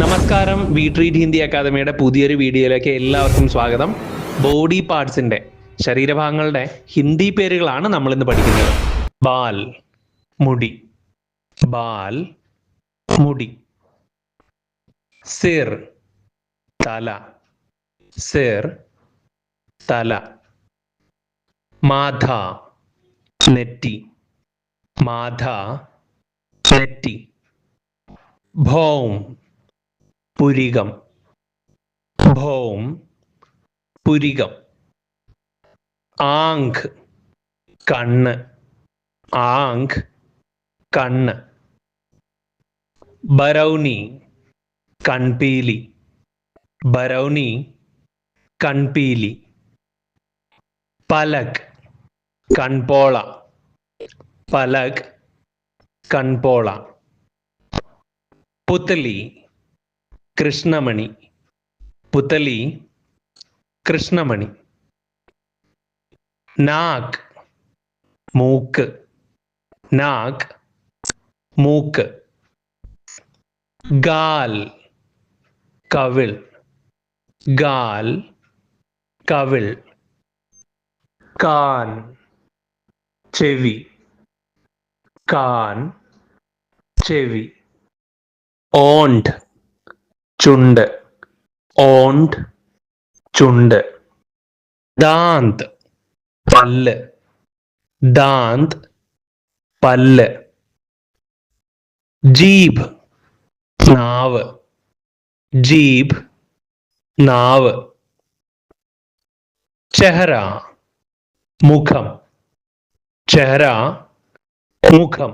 നമസ്കാരം. V treat Hindi അക്കാദമിയുടെ പുതിയൊരു വീഡിയോയിലേക്ക് എല്ലാവർക്കും സ്വാഗതം. ബോഡി പാർട്സിന്റെ ശരീരഭാഗങ്ങളുടെ ഹിന്ദി പേരുകളാണ് നമ്മൾ ഇന്ന് പഠിക്കുന്നത്. ബാൽ മുടി, ബാൽ മുടി. സിർ തല, സിർ തല. മാഥ നെറ്റി, മാഥ നെറ്റി. ഭൗം പുരികം, ഭൗം പുരികം. ആങ്ക് കണ്ണ്, ആങ്ക് കണ്ണ്. ബരൗനി കൺപീലി, ബരൗനി കൺപീലി. പലക് കൺപോള, പലക് കൺപോള. പുതലി കൃഷ്ണമണി, പുതലി കൃഷ്ണമണി. നാക്ക് മൂക്ക്, നാക്ക് മൂക്ക്. ഗാൽ കവിൾ, ഗാൽ കവിൾ. കാൻ ചെവി, കാൻ ചെവി. ഓണ്ട് ചുണ്ട്, ഓണ്ട് ചുണ്ട്. ദാന്ത് പല്ല്, ദാന്ത് പല്ല്. ജീഭ് നാവ്, ജീഭ് നാവ്. ചെഹറ മുഖം, ചെഹറ മുഖം.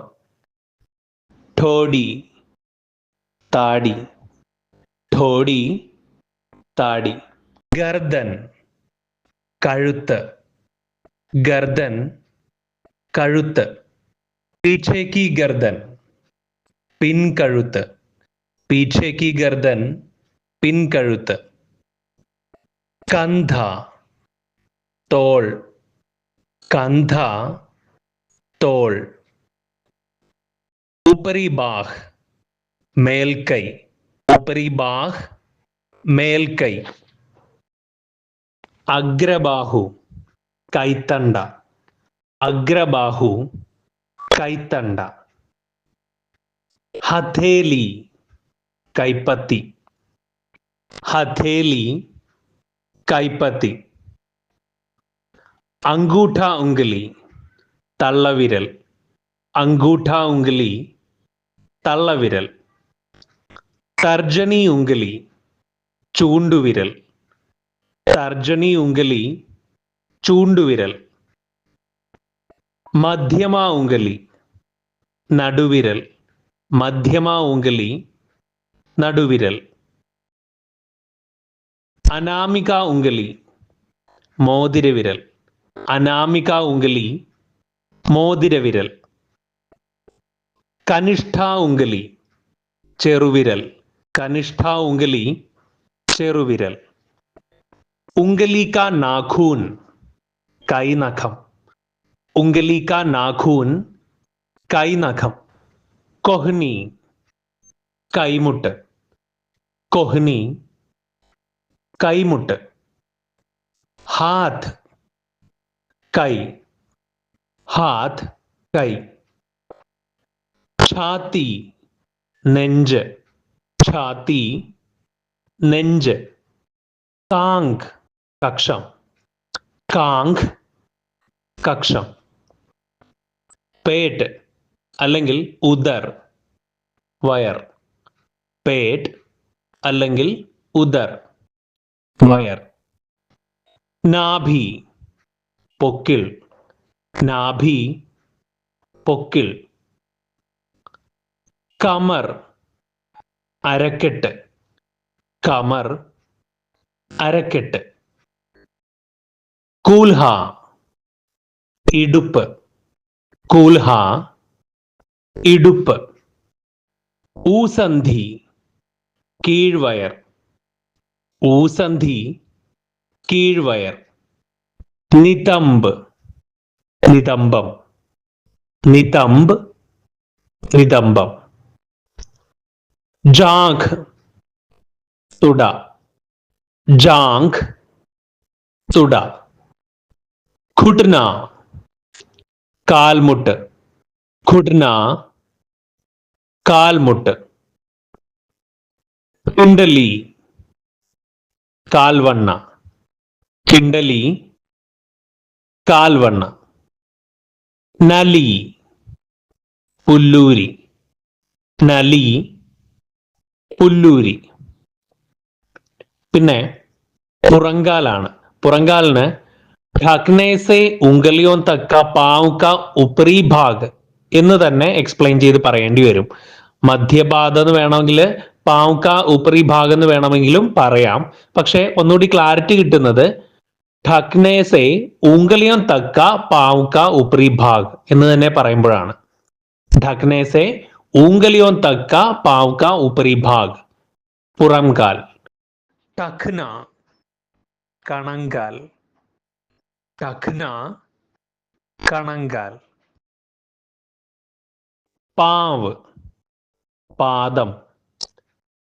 ഠോഡി താടി, ഠോഡി താടി. ഗർദൻ കഴുത്ത്, ഗർദൻ കഴുത്ത്. പീछे की गर्दन പിൻ കഴുത്ത്, പീछे की गर्दन പിൻ കഴുത്ത്. കന്ധ തോൾ, കന്ധ തോൾ. ഊപ്പരി ബാഹ് മേൽക്കൈ, ഊപ്പരി ബാഹ് മേൽക്കൈ. അഗ്രബാഹു കൈത്തണ്ട, അഗ്രബാഹു കൈത്തണ്ട. ഹഥേലി കൈപ്പത്തി, ഹഥേലി കൈപ്പത്തി. അംഗൂഠ ഉംഗലി തള്ളവിരൽ, അംഗൂഠ ഉംഗലി തള്ളവിരൽ. തർജനി ഉംഗലി ചൂണ്ടുവിരൽ, തർജനി ഉംഗലി ചൂണ്ടുവിരൽ. മധ്യമ ഉംഗലി നടുവിരൽ, മധ്യമ ഉംഗലി നടുവിരൽ. അനാമിക ഉംഗലി മോതിരവിരൽ, അനാമിക ഉംഗലി മോതിരവിരൽ. കനിഷ്ഠ ഉംഗലി ചെറുവിരൽ, കനിഷ്ഠ ഉംഗലി ചെറുവിരൽ. ഉംഗലി കാ നാഖൂൻ കൈനഖം, ഉംഗലി കാ നാഖൂൻ കൈനഖം. കൊഹ്നി കൈമുട്ട്, കൊഹ്നി കൈമുട്ട്. ഹാത്ത് കൈ, ഹാത്ത് കൈ. ഛാത്തി നെഞ്ച്, ഛാത്തി നെഞ്ച്. കാങ്ക് കക്ഷം, കാങ്ക് കക്ഷം. പേട്ട് അല്ലെങ്കിൽ ഉദർ വയർ, പേട്ട് അല്ലെങ്കിൽ ഉദർ വയർ. നാഭി പൊക്കിൾ, നാഭി പൊക്കിൾ. കമർ അരക്കെട്ട്, കമർ അരക്കെട്ട്. കൂൽഹ ഇടുപ്പ്, കൂൽഹ ഇടുപ്പ്. ഊസന്ധി കീഴ്വയർ, ഊസന്ധി കീഴ്വയർ. നിതംബ് നിതംബം, നിതംബ് നിതംബം. ജാഘ് തുട. ജാംഘ്, തുട. ഘുട്ന, കാൽമുട്ട്. ഘുട്ന, കാൽമുട്ട്. കിണ്ടലി, കാൽവണ്ണ. കിണ്ടലി, കാൽവണ്ണ. നലി, പുല്ലൂരി. നലി, പുല്ലൂരി. പിന്നെ പുറങ്കാലാണ്. പുറങ്കാലിന് ढकने से उंगलियों तक का पांव का ऊपरी भाग എന്ന് തന്നെ എക്സ്പ്ലെയിൻ ചെയ്ത് പറയേണ്ടി വരും. മധ്യപാദം എന്ന് വേണമെങ്കിൽ പാവ് കാ ഊപ്പറി ഭാഗ് എന്ന് വേണമെങ്കിലും പറയാം. പക്ഷെ ഒന്നുകൂടി ക്ലാരിറ്റി കിട്ടുന്നത് ढकने से उंगलियों तक का पांव का ऊपरी भाग എന്ന് തന്നെ പറയുമ്പോഴാണ്. ढकने से उंगलियों तक का पांव का ऊपरी भाग, പുറംകാൽ. ടഖ്ന, കണങ്കാൽ. ടഖ്ന, കണങ്കാൽ. പാവ്, പാദം.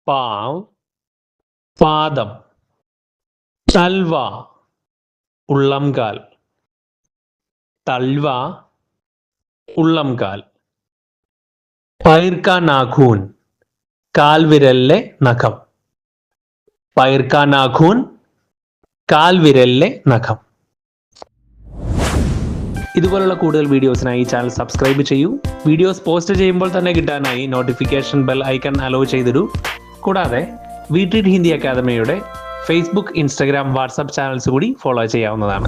പാവ്, പാദം. തൽവ, ഉള്ളംകാൽ. തൽവ, ഉള്ളംകാൽ. पैर का नाखून, കാൽവിരലിലെ നഖം. पैर का नाखून, കാൽവിരലിലെ നഖം. ഇതുപോലുള്ള കൂടുതൽ വീഡിയോസിനായി ചാനൽ സബ്സ്ക്രൈബ് ചെയ്യൂ. വീഡിയോസ് പോസ്റ്റ് ചെയ്യുമ്പോൾ തന്നെ കിട്ടാനായി നോട്ടിഫിക്കേഷൻ ബെൽ ഐക്കൺ അലോ ചെയ്തിടൂ. കൂടാതെ വി ട്രീറ്റ് ഹിന്ദി അക്കാദമിയുടെ ഫേസ്ബുക്ക്, ഇൻസ്റ്റഗ്രാം, വാട്സാപ്പ് ചാനൽസ് കൂടി ഫോളോ ചെയ്യാവുന്നതാണ്.